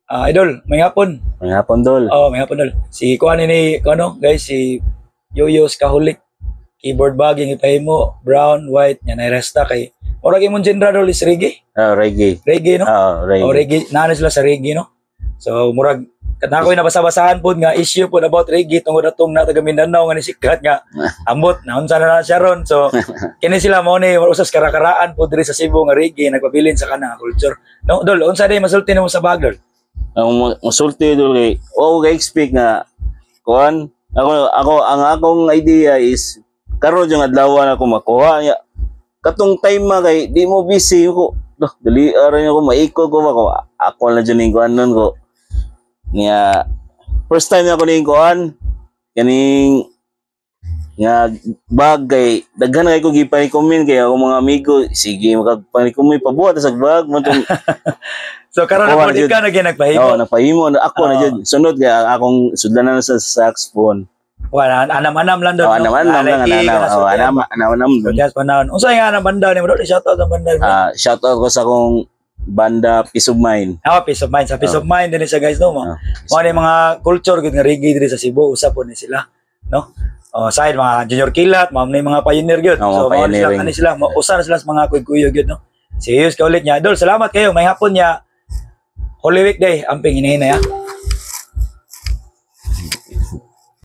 Idol, may hapon. May hapon, Dol. Oh, may hapon dol. Si kuan ni kuno, guys, si Yoyos Kahulik. Keyboard bagging ipahimo, brown, white, yan ay resta kay ora gyud mon genre dol is reggae. Reggae. Reggae no? Reggae. O reggae, naano sila sa reggae no. So murag kada ko nabasa-basahan pod nga issue pod about reggae tungod atong na taga Mindanao nga ni sikat nga ambot na unsa na siya ron. So kini sila mo ni usas karakaraan pod diri sa Cebu nga reggae nagpabilin sa kana culture. No, dol, unsa day masulti nimo sa bag dol? Ang masulti Dol kay expect nga kuan ang akong idea is karon yung adlaw na ako makuha nya katong time kay di mo busy ko dali aran ako maiko ko ako na dyan ko anon ko niya first time ako ning kuan kaning nga bagay daghan kay ko gipay-comment kay ako mga amigo sige magpay-comment pabuhat sa bag mo so karon na di ka na nagpahimo. Nagpahimo ako na jud sunod kay akong sudlanan sa saxophone. Wala anam-anam lang doon. Anam. Yes, panahon. Unsa nga ang banda nimo doon? Shout out ang banda. Shout out ko sa akong banda Peace of Mind. Peace of Mind. Sa Peace of Mind din siya guys no mo. Mo ni mga culture gud nga reggae diri sa Cebu usap po ni sila, no? Side mga Junior Kilat, mga pioneer gyud. So mo sila usa na sila sa mga kuy-kuyo gyud no. Serious ka ulit niya. Dol, salamat kayo. May hapon niya. Holy Week Day, amping hinihina ya.